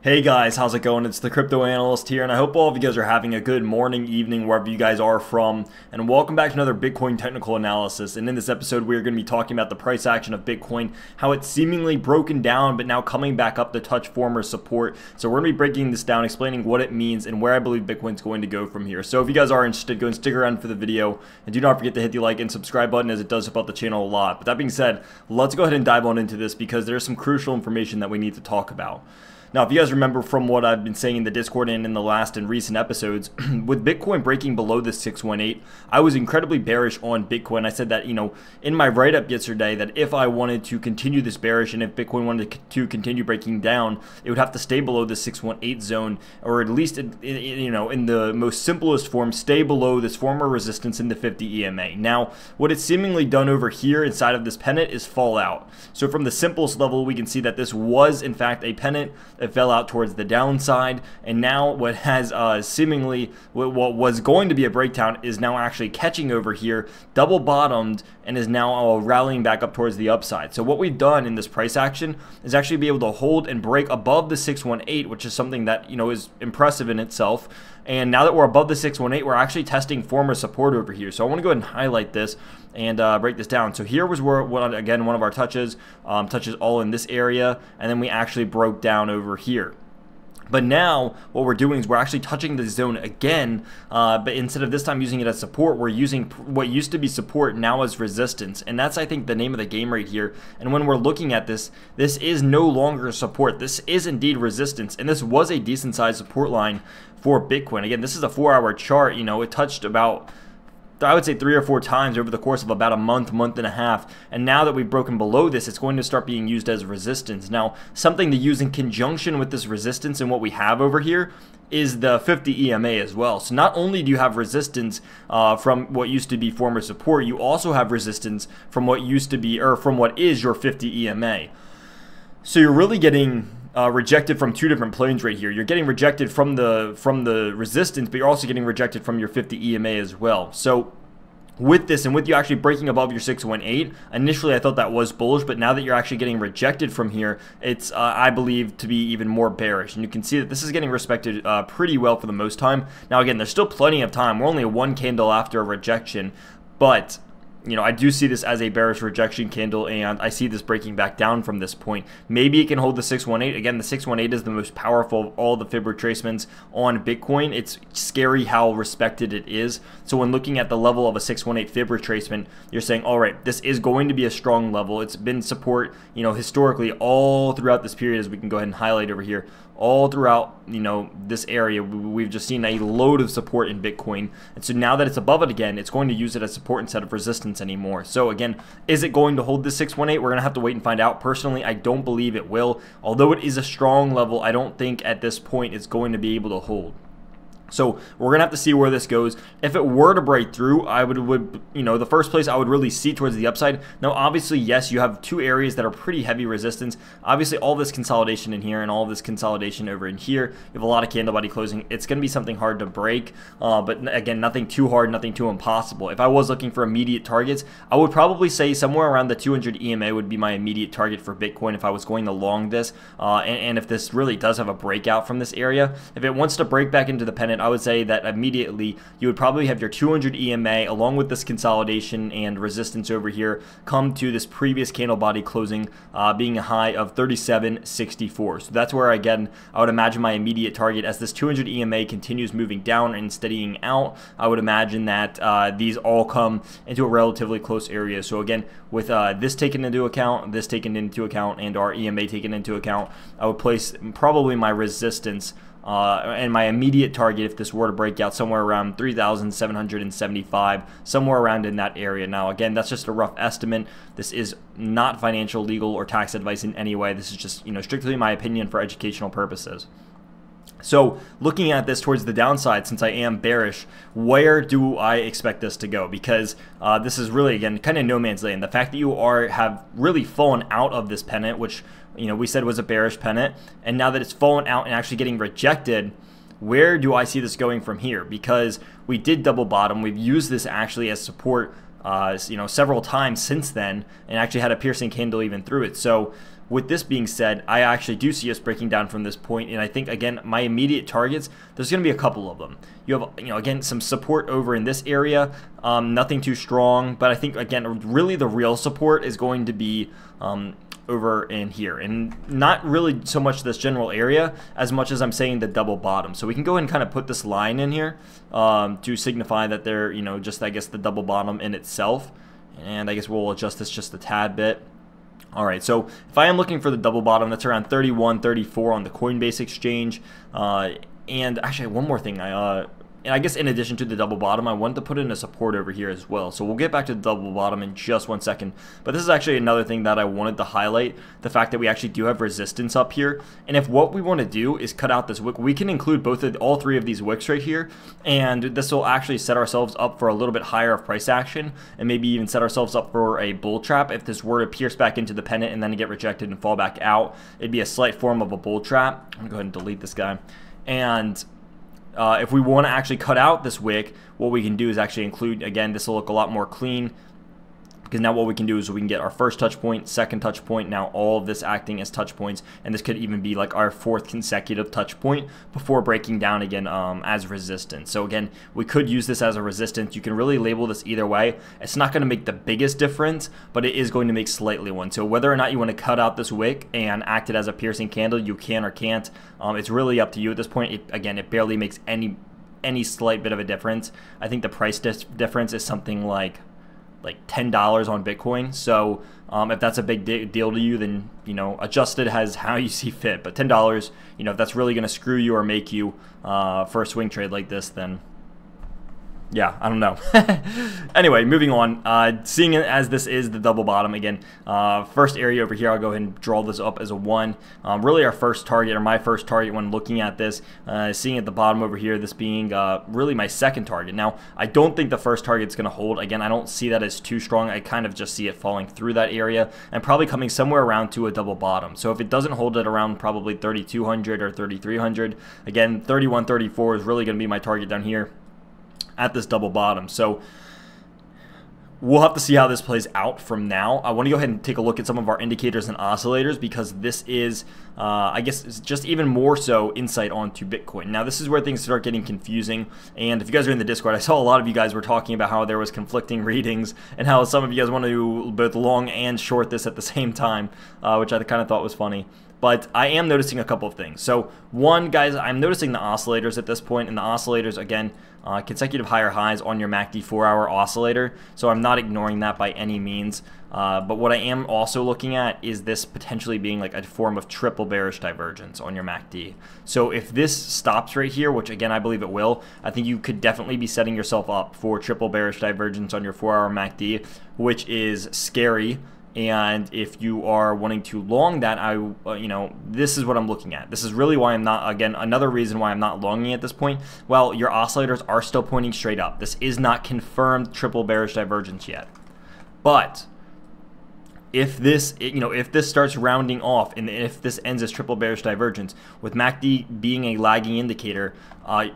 Hey guys, how's it going? It's the Crypto Analyst here, and I hope all of you guys are having a good morning, evening, wherever you guys are from. And welcome back to another Bitcoin technical analysis. And in this episode, we're going to be talking about the price action of Bitcoin, how it's seemingly broken down, but now coming back up to touch former support. So we're going to be breaking this down, explaining what it means and where I believe Bitcoin's going to go from here. So if you guys are interested, go and stick around for the video, and do not forget to hit the like and subscribe button, as it does help out the channel a lot. But that being said, let's go ahead and dive on into this because there's some crucial information that we need to talk about. Now, if you guys remember from what I've been saying in the Discord and in the last and recent episodes, with Bitcoin breaking below the 618, I was incredibly bearish on Bitcoin. I said that, in my write-up yesterday, that if I wanted to continue this bearish and if Bitcoin wanted to continue breaking down, it would have to stay below the 618 zone, or at least, in the most simplest form, stay below this former resistance in the 50 EMA. Now, what it's seemingly done over here inside of this pennant is fall out. So from the simplest level, we can see that this was, in fact, a pennant. It fell out towards the downside, and now what has seemingly what was going to be a breakdown is now actually catching over here, double bottomed, and is now rallying back up towards the upside. So what we've done in this price action is actually be able to hold and break above the 618, which is something that is impressive in itself. And now that we're above the 618, we're actually testing former support over here. So I want to go ahead and highlight this and break this down. So here was where, again, one of our touches all in this area, and then we actually broke down over here. But now what we're doing is we're actually touching the zone again, but instead of this time using it as support, we're using what used to be support now as resistance. And that's, I think, the name of the game right here. And when we're looking at this, this is no longer support. This is indeed resistance. And this was a decent sized support line for Bitcoin. Again, this is a 4-hour chart. It touched about, I would say, 3 or 4 times over the course of about a month and a half. And now that we've broken below this, it's going to start being used as resistance. Now, something to use in conjunction with this resistance and what we have over here is the 50 EMA as well. So not only do you have resistance from what used to be former support, you also have resistance from what used to be, or from what is your 50 EMA. So you're really getting rejected from 2 different planes right here. You're getting rejected from the resistance, but you're also getting rejected from your 50 EMA as well. So with this, and with you actually breaking above your 618, initially I thought that was bullish, but now that you're actually getting rejected from here, it's I believe to be even more bearish. And you can see that this is getting respected pretty well for the most time. Now again, there's still plenty of time. We're only 1 candle after a rejection, but I do see this as a bearish rejection candle, and I see this breaking back down from this point. Maybe it can hold the 618. Again, the 618 is the most powerful of all the fib retracements on Bitcoin. It's scary how respected it is. So when looking at the level of a 618 fib retracement, you're saying, all right, this is going to be a strong level. It's been support, historically all throughout this period, as we can go ahead and highlight over here. All throughout, this area, we've just seen a load of support in Bitcoin. And so now that it's above it again, it's going to use it as support instead of resistance anymore. So again, is it going to hold the 618? We're going to have to wait and find out. Personally, I don't believe it will. Although it is a strong level, I don't think at this point it's going to be able to hold. So we're gonna have to see where this goes. If it were to break through, I would the first place I would really see towards the upside. Now, obviously, yes, you have 2 areas that are pretty heavy resistance. Obviously, all this consolidation in here and all this consolidation over in here. You have a lot of candle body closing. It's gonna be something hard to break, but again, nothing too hard, nothing too impossible. If I was looking for immediate targets, I would probably say somewhere around the 200 EMA would be my immediate target for Bitcoin if I was going along this, and if this really does have a breakout from this area. If it wants to break back into the pennant, I would say that immediately you would probably have your 200 EMA along with this consolidation and resistance over here come to this previous candle body closing being a high of 37.64. So that's where, again, I would imagine my immediate target. As this 200 EMA continues moving down and steadying out, I would imagine that these all come into a relatively close area. So again, with this taken into account, this taken into account, and our EMA taken into account, I would place probably my resistance and my immediate target, if this were to break out, somewhere around 3,775, somewhere around in that area. Now, again, that's just a rough estimate. This is not financial, legal, or tax advice in any way. This is just, strictly my opinion for educational purposes. So looking at this towards the downside, since I am bearish, where do I expect this to go? Because this is really, again, kind of no man's land. The fact that you have really fallen out of this pennant, which we said was a bearish pennant, and now that it's fallen out and actually getting rejected, where do I see this going from here? Because we did double bottom. We've used this actually as support several times since then, and actually had a piercing candle even through it. So with this being said, I actually do see us breaking down from this point, and I think, again, my immediate targets, there's going to be a couple of them. You have, again, some support over in this area, nothing too strong, but I think, again, really the real support is going to be over in here, and not really so much this general area as much as I'm saying the double bottom. So we can go ahead and kind of put this line in here to signify that they're, just, I guess, the double bottom in itself, and I guess we'll adjust this just a tad bit. All right, so if I am looking for the double bottom, that's around 31, 34 on the Coinbase exchange. And actually, one more thing. And I guess in addition to the double bottom, I wanted to put in a support over here as well. So we'll get back to the double bottom in just 1 second. But this is actually another thing that I wanted to highlight, the fact that we actually do have resistance up here. And if what we want to do is cut out this wick, we can include all three of these wicks right here. And this will actually set ourselves up for a little bit higher of price action, and maybe even set ourselves up for a bull trap. If this were to pierce back into the pennant and then get rejected and fall back out, it'd be a slight form of a bull trap. I'm going to go ahead and delete this guy. And if we want to actually cut out this wick, what we can do is actually include, again, this will look a lot more clean, because now what we can do is we can get our first touch point, second touch point, now all of this acting as touch points, and this could even be like our fourth consecutive touch point before breaking down again as resistance. So again, we could use this as a resistance. You can really label this either way. It's not going to make the biggest difference, but it is going to make slightly one. So whether or not you want to cut out this wick and act it as a piercing candle, you can or can't. It's really up to you at this point. Again, it barely makes any slight bit of a difference. I think the price difference is something like $10 on Bitcoin. So if that's a big deal to you, then adjust it as how you see fit. But $10, if that's really going to screw you or make you for a swing trade like this, then yeah, I don't know. Anyway, moving on. Seeing it as this is the double bottom again, first area over here, I'll go ahead and draw this up as a 1. Really our first target, or my first target when looking at this, seeing at the bottom over here, this being really my second target. Now, I don't think the first target's going to hold. Again, I don't see that as too strong. I kind of just see it falling through that area and probably coming somewhere around to a double bottom. So if it doesn't hold it around probably 3,200 or 3,300, again, 31, 34 is really going to be my target down here at this double bottom. So we'll have to see how this plays out from now. I want to go ahead and take a look at some of our indicators and oscillators, because this is, I guess, it's just even more so insight onto Bitcoin. Now, this is where things start getting confusing, and if you guys are in the Discord, I saw a lot of you guys were talking about how there was conflicting readings and how some of you guys want to both long and short this at the same time, which I kind of thought was funny. But I am noticing a couple of things. So one, guys, I'm noticing the oscillators at this point, and the oscillators, again, consecutive higher highs on your MACD 4-hour oscillator. So I'm not ignoring that by any means. But what I am also looking at is this potentially being like a form of triple bearish divergence on your MACD. So if this stops right here, which again I believe it will, I think you could definitely be setting yourself up for triple bearish divergence on your 4-hour MACD, which is scary. And if you are wanting to long that, this is what I'm looking at. This is really why I'm not, again, another reason why I'm not longing at this point. Well, your oscillators are still pointing straight up. This is not confirmed triple bearish divergence yet. But if this, if this starts rounding off, and if this ends as triple bearish divergence, with MACD being a lagging indicator,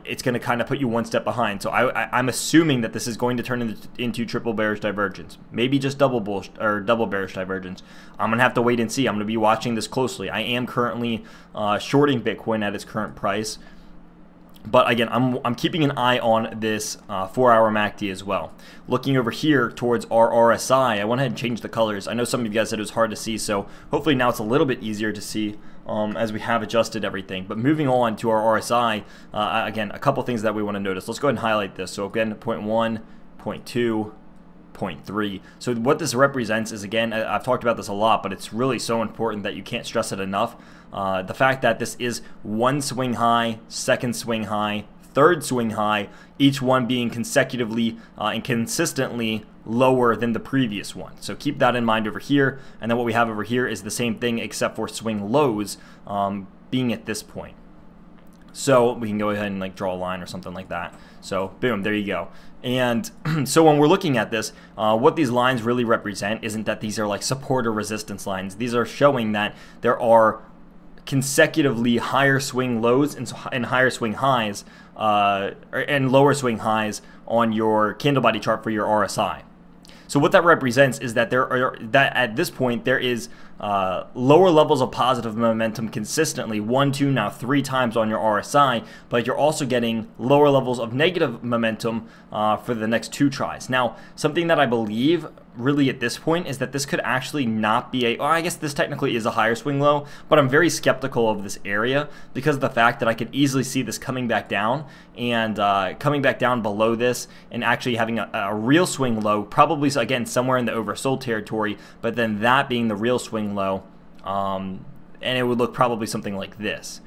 it's going to kind of put you one step behind. So I'm assuming that this is going to turn into triple bearish divergence, maybe just double bearish divergence. I'm going to have to wait and see. I'm going to be watching this closely. I am currently shorting Bitcoin at its current price. But again, I'm keeping an eye on this 4-hour MACD as well. Looking over here towards our RSI, I went ahead and changed the colors. I know some of you guys said it was hard to see, so hopefully now it's a little bit easier to see as we have adjusted everything. But moving on to our RSI, again, a couple things that we want to notice. Let's go ahead and highlight this. So again, 0.1, 0.2, 0.3. So what this represents is, again, I've talked about this a lot, but it's really so important that you can't stress it enough. The fact that this is one swing high, second swing high, third swing high, each one being consecutively and consistently lower than the previous one. So keep that in mind over here. And then what we have over here is the same thing except for swing lows being at this point. So we can go ahead and like draw a line or something like that. So boom, there you go. And so when we're looking at this, what these lines really represent isn't that these are like support or resistance lines. These are showing that there are consecutively higher swing lows and higher swing highs and lower swing highs on your candle body chart for your RSI. So what that represents is that at this point there is lower levels of positive momentum consistently, 1, 2, now 3 times on your RSI, but you're also getting lower levels of negative momentum for the next 2 tries. Now, something that I believe really at this point is that this could actually not be I guess this technically is a higher swing low, but I'm very skeptical of this area because of the fact that I could easily see this coming back down and coming back down below this and actually having a real swing low, probably again somewhere in the oversold territory, but then that being the real swing low, and it would look probably something like this.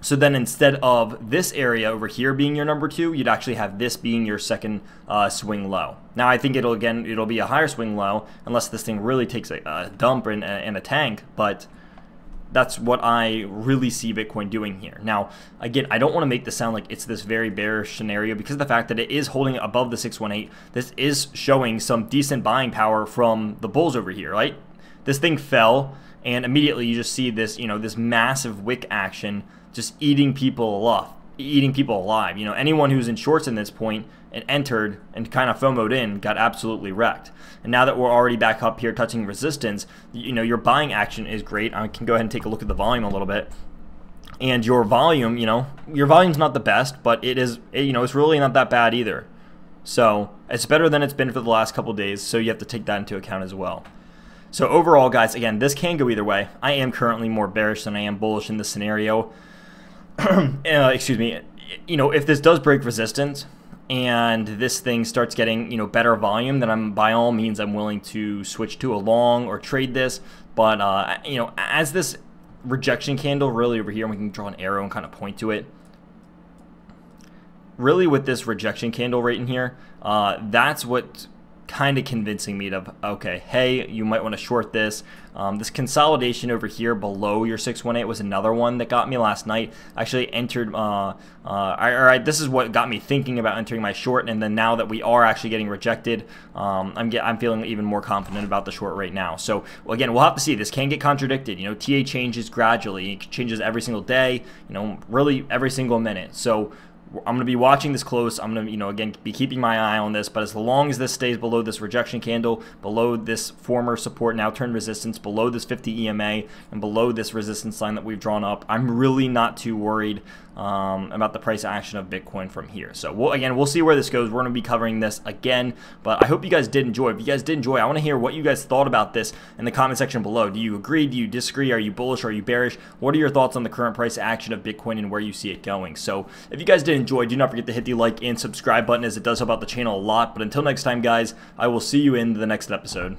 So then instead of this area over here being your number 2, you'd actually have this being your second swing low. Now I think it'll be a higher swing low unless this thing really takes a dump in a tank, but that's what I really see Bitcoin doing here. Now, again, I don't want to make this sound like it's this very bearish scenario because of the fact that it is holding above the 618. This is showing some decent buying power from the bulls over here, right? This thing fell, and immediately you just see this, this massive wick action just eating people alive. Anyone who's in shorts in this point and entered and kind of FOMO'd in got absolutely wrecked. And now that we're already back up here touching resistance, your buying action is great. I can go ahead and take a look at the volume a little bit. And your volume, your volume's not the best, but it is, it's really not that bad either. So it's better than it's been for the last couple days, so you have to take that into account as well. So overall, guys, again, this can go either way. I am currently more bearish than I am bullish in this scenario. Excuse me. If this does break resistance and this thing starts getting, better volume, then by all means I'm willing to switch to a long or trade this. But as this rejection candle really over here, we can draw an arrow and kind of point to it. Really, with this rejection candle right in here, that's what kind of convincing me to, okay, hey, you might want to short this. This consolidation over here below your 618 was another one that got me last night. I actually entered, this is what got me thinking about entering my short, and then now that we are actually getting rejected, I'm feeling even more confident about the short right now. So again, we'll have to see. This can get contradicted. TA changes gradually. It changes every single day, really every single minute. So I'm going to be watching this close. I'm going to, again, be keeping my eye on this. But as long as this stays below this rejection candle, below this former support, now turned resistance, below this 50 EMA, and below this resistance line that we've drawn up, I'm really not too worried about the price action of Bitcoin from here. So we'll see where this goes. We're going to be covering this again, but I hope you guys did enjoy. If you guys did enjoy, I want to hear what you guys thought about this in the comment section below. Do you agree? Do you disagree? Are you bullish? Are you bearish? What are your thoughts on the current price action of Bitcoin and where you see it going? So if you guys did enjoy, do not forget to hit the like and subscribe button, as it does help out the channel a lot. But until next time, guys, I will see you in the next episode.